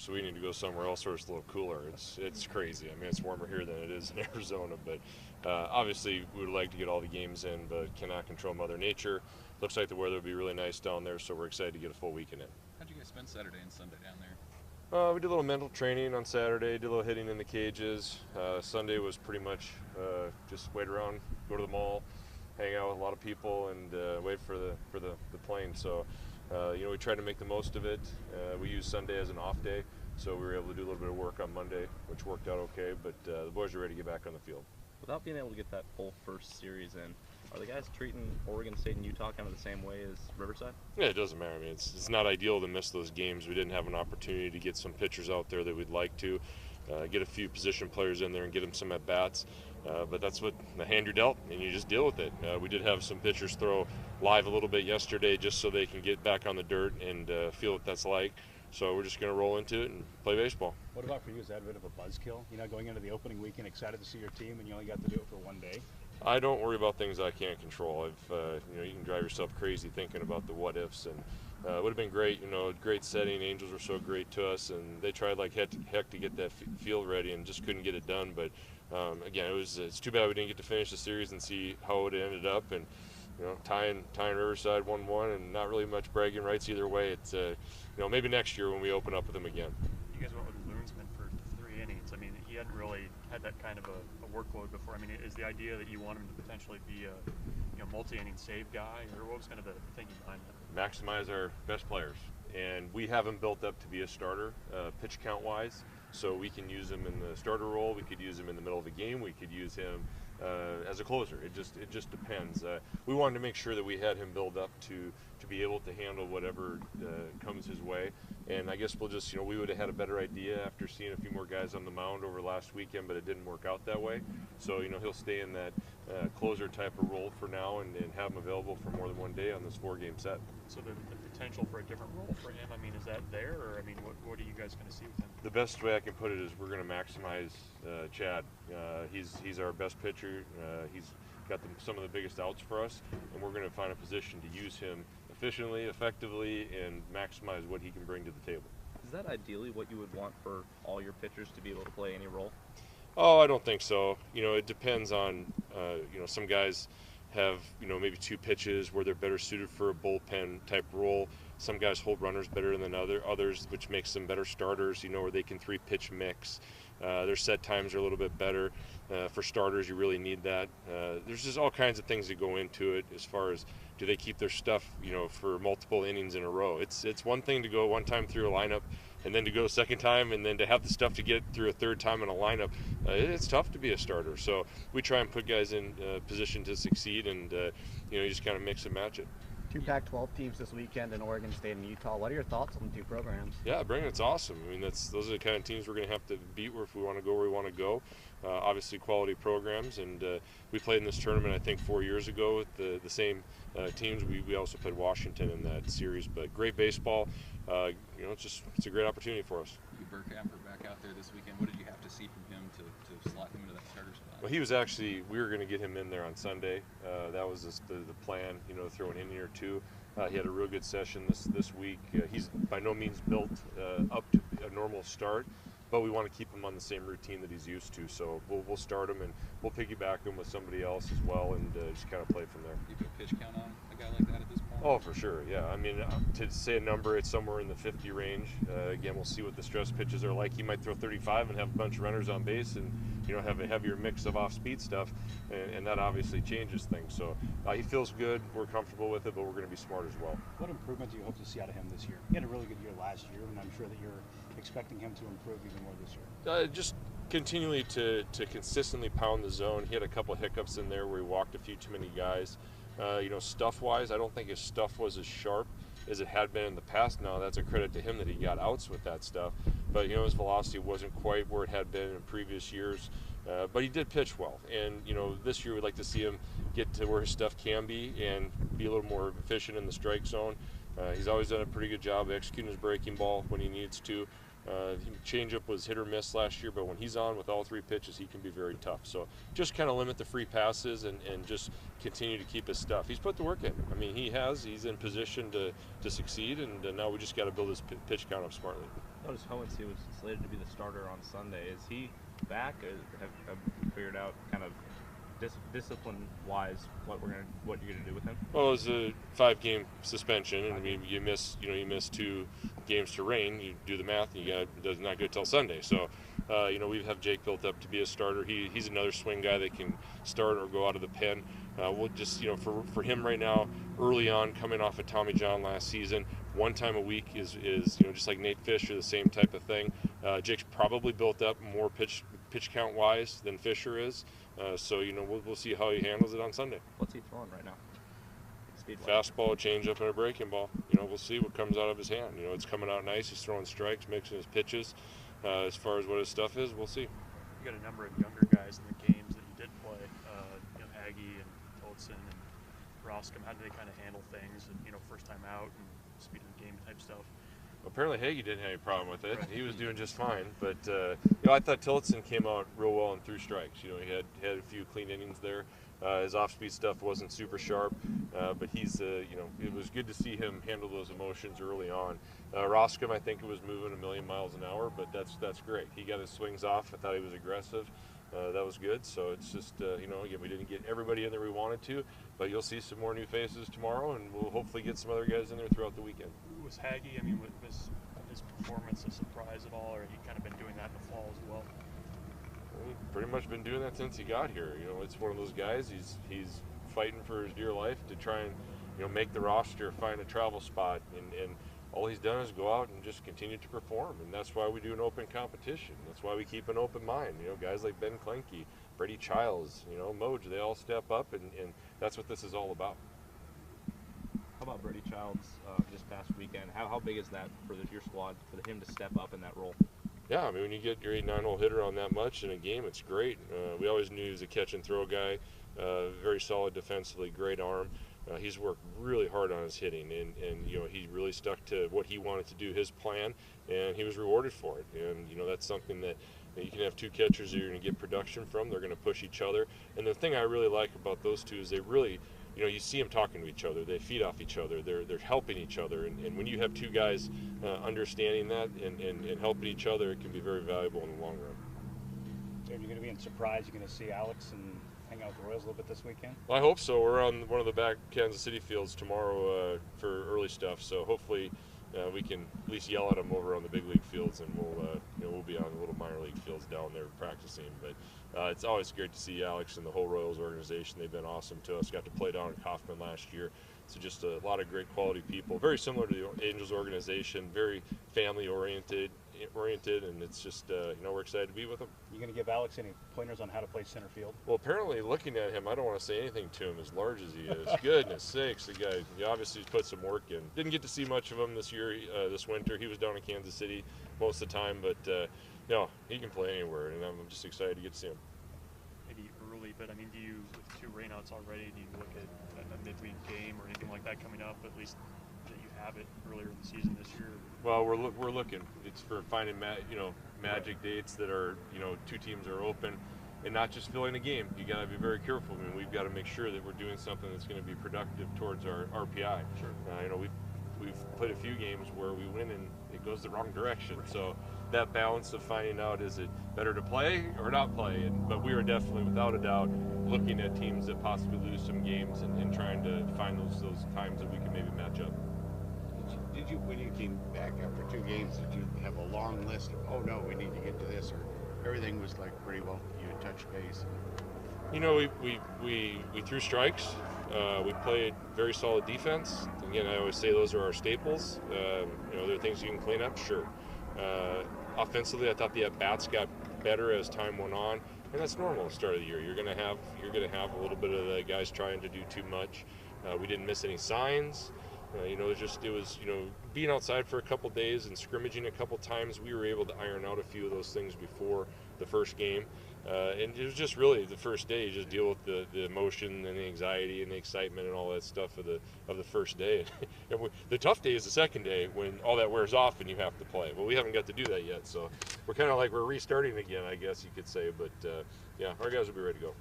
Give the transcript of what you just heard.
so we need to go somewhere else where it's a little cooler. It's crazy. I mean, it's warmer here than it is in Arizona, but obviously we would like to get all the games in, but cannot control Mother Nature. Looks like the weather will be really nice down there, so we're excited to get a full weekend in. How'd you guys spend Saturday and Sunday down there? We did a little mental training on Saturday, did a little hitting in the cages. Sunday was pretty much just wait around, go to the mall, hang out with a lot of people, and wait for the plane. So, we tried to make the most of it. We used Sunday as an off day, so we were able to do a little bit of work on Monday, which worked out okay. But the boys are ready to get back on the field. Without being able to get that full first series in, are the guys treating Oregon State and Utah kind of the same way as Riverside? Yeah, it doesn't matter. I mean, it's not ideal to miss those games. We didn't have an opportunity to get some pitchers out there that we'd like to, get a few position players in there and get them some at-bats. But that's what the hand you're dealt, and you just deal with it. We did have some pitchers throw live a little bit yesterday just so they can get back on the dirt and feel what that's like. So we're just going to roll into it and play baseball. What about for you? Is that a bit of a buzzkill? Going into the opening weekend, excited to see your team, and you only got to do it for one day? I don't worry about things I can't control. You can drive yourself crazy thinking about the what ifs, and it would have been great. Great setting. Angels were so great to us, and they tried like heck to get that field ready, and just couldn't get it done. But again, it's too bad we didn't get to finish the series and see how it ended up, and tying Riverside 1-1, and not really much bragging rights either way. It's maybe next year when we open up with them again. You guys went with Loonsman for 3 innings. I mean, he hadn't really had that kind of a workload before. I mean, is the idea that you want him to potentially be a multi-inning save guy, or what was kind of the thinking behind that? Maximize our best players, and we have him built up to be a starter, pitch count wise. So we can use him in the starter role. We could use him in the middle of the game. We could use him as a closer. It just depends. We wanted to make sure that we had him build up to be able to handle whatever comes his way. And I guess we'll just, we would have had a better idea after seeing a few more guys on the mound over last weekend, but it didn't work out that way. So, he'll stay in that closer type of role for now and have him available for more than one day on this 4-game set. So the potential for a different role for him, I mean, is that there? Or, I mean, what are you guys going to see with him? The best way I can put it is we're going to maximize Chad. He's our best pitcher. He's got some of the biggest outs for us, and we're going to find a position to use him efficiently, effectively, and maximize what he can bring to the table. Is that ideally what you would want for all your pitchers to be able to play any role? Oh, I don't think so. It depends on, some guys have, maybe 2 pitches where they're better suited for a bullpen type role. Some guys hold runners better than others, which makes them better starters, where they can 3-pitch mix. Their set times are a little bit better. For starters, you really need that. There's just all kinds of things that go into it as far as do they keep their stuff, for multiple innings in a row. It's one thing to go one time through a lineup and then to go a second time and then to have the stuff to get through a third time in a lineup. It's tough to be a starter. So we try and put guys in position to succeed, and you just kind of mix and match it. 2 Pac-12 teams this weekend in Oregon State and Utah. What are your thoughts on the 2 programs? Yeah, Brandon, it's awesome. I mean, those are the kind of teams we're going to have to beat if we want to go where we want to go. Obviously, quality programs, and we played in this tournament, I think, 4 years ago with the same teams. We also played Washington in that series, but great baseball. It's a great opportunity for us. You Burkhammer back out there this weekend. What did you have to see from him to slot him into that starter spot? Well, we were going to get him in there on Sunday. That was the plan, throw an inning or two. He had a real good session this week. He's by no means built up to a normal start, but we want to keep him on the same routine that he's used to. So we'll start him, and we'll piggyback him with somebody else as well, and just kind of play from there. You put a pitch count on a guy like that at this point? Oh, for sure, yeah. I mean, to say a number, it's somewhere in the 50 range. Again, we'll see what the stress pitches are like. He might throw 35 and have a bunch of runners on base and, have a heavier mix of off-speed stuff, and that obviously changes things. So he feels good. We're comfortable with it, but we're going to be smart as well. What improvement do you hope to see out of him this year? He had a really good year last year, and I'm sure that you're expecting him to improve even more this year. Just continually to consistently pound the zone. He had a couple hiccups in there where he walked a few too many guys. Stuff-wise, I don't think his stuff was as sharp as it had been in the past. Now, that's a credit to him that he got outs with that stuff. But, his velocity wasn't quite where it had been in previous years. But he did pitch well. And, this year we'd like to see him get to where his stuff can be and be a little more efficient in the strike zone. He's always done a pretty good job executing his breaking ball when he needs to. Changeup was hit or miss last year, but when he's on with all 3 pitches, he can be very tough. So just kind of limit the free passes and just continue to keep his stuff. He's put the work in. I mean, he's in position to succeed, and now we just got to build his pitch count up smartly. Notice Hohensee was slated to be the starter on Sunday. Is he back? Have you figured out kind of discipline-wise what you're gonna do with him? Well, it was a 5-game suspension, and I mean, you miss 2 games to rain. You do the math, and it does not go till Sunday. So, we have Jake built up to be a starter. He's another swing guy that can start or go out of the pen. We'll just, for him right now, early on, coming off of Tommy John last season, 1 time a week is just like Nate Fisher, the same type of thing. Jake's probably built up more pitch count wise than Fisher is. So we'll see how he handles it on Sunday. What's he throwing right now? Speed-wise? Fastball, changeup, and a breaking ball. We'll see what comes out of his hand. It's coming out nice. He's throwing strikes, mixing his pitches. As far as what his stuff is, we'll see. You got a number of younger guys in the games that you did play. Hagee and Tolson and Roscom. How do they kind of handle things? And first time out and speed of the game type stuff. Apparently Hagee didn't have any problem with it. Right. He was doing just fine. But I thought Tillotson came out real well and threw strikes. He had a few clean innings there. His off-speed stuff wasn't super sharp, but he's it was good to see him handle those emotions early on. Roscom, I think, was moving a million miles an hour, but that's great. He got his swings off. I thought he was aggressive. That was good. So it's just again, we didn't get everybody in there we wanted to, but you'll see some more new faces tomorrow, and we'll hopefully get some other guys in there throughout the weekend. Was Hagee, was his performance a surprise at all, or had he kind of been doing that in the fall as well? He's pretty much been doing that since he got here. It's one of those guys. He's fighting for his dear life to try and make the roster, find a travel spot, and all he's done is go out and just continue to perform. And that's why we do an open competition. That's why we keep an open mind. Guys like Ben Klenke, Brady Childs, Moj, they all step up, and that's what this is all about. How about Brady Childs this past weekend? How big is that for your squad, for him to step up in that role? Yeah, when you get your 8-9 hole hitter on that much in a game, it's great. We always knew he was a catch and throw guy, very solid defensively, great arm. He's worked really hard on his hitting, and he really stuck to what he wanted to do, his plan, and he was rewarded for it. And that's something that you can have 2 catchers that you're going to get production from. They're going to push each other. And the thing I really like about those 2 is they really, you see them talking to each other. They feed off each other. They're helping each other. And when you have 2 guys understanding that and helping each other, it can be very valuable in the long run. So you're going to be in surprise. You're going to see Alex and hang out with the Royals a little bit this weekend? Well, I hope so. We're on one of the back Kansas City fields tomorrow for early stuff. So hopefully we can at least yell at them over on the big league fields, and we'll be on the little minor league fields down there practicing. But it's always great to see Alex and the whole Royals organization. They've been awesome to us. Got to play down at Kaufman last year. So just a lot of great quality people. Very similar to the Angels organization. Very family oriented, and it's just we're excited to be with them. You going to give Alex any pointers on how to play center field? Well, apparently, looking at him, I don't want to say anything to him, as large as he is. Goodness sakes, the guy, he obviously put some work in. Didn't get to see much of him this year, this winter. He was down in Kansas City most of the time, but he can play anywhere, and I'm just excited to get to see him. Maybe early, but do you, with 2 rainouts already, do you look at a midweek game or anything like that coming up, at least that you have it earlier in the season this year? Well, we're looking. It's for finding magic dates that are 2 teams are open, and not just filling a game. You got to be very careful. We've got to make sure that we're doing something that's going to be productive towards our RPI. Sure. We've played a few games where we win and it goes the wrong direction. Right. So that balance of finding out, is it better to play or not play? But we are definitely, without a doubt, looking at teams that possibly lose some games and trying to find those times that we can maybe match up. Did you, when you came back after 2 games, did you have a long list of, oh no, we need to get to this, or everything was like pretty well, you touched base? We threw strikes. We played very solid defense. Again, I always say those are our staples. There are things you can clean up, sure. Offensively, I thought the at-bats got better as time went on, and that's normal at the start of the year. You're gonna have a little bit of the guys trying to do too much. We didn't miss any signs. It was being outside for a couple days and scrimmaging a couple times. We were able to iron out a few of those things before the first game. And it was just really the first day. You just deal with the emotion and the anxiety and the excitement and all that stuff of the first day. And the tough day is the second day when all that wears off and you have to play. Well, we haven't got to do that yet, so we're kind of like we're restarting again, I guess you could say. But yeah, our guys will be ready to go.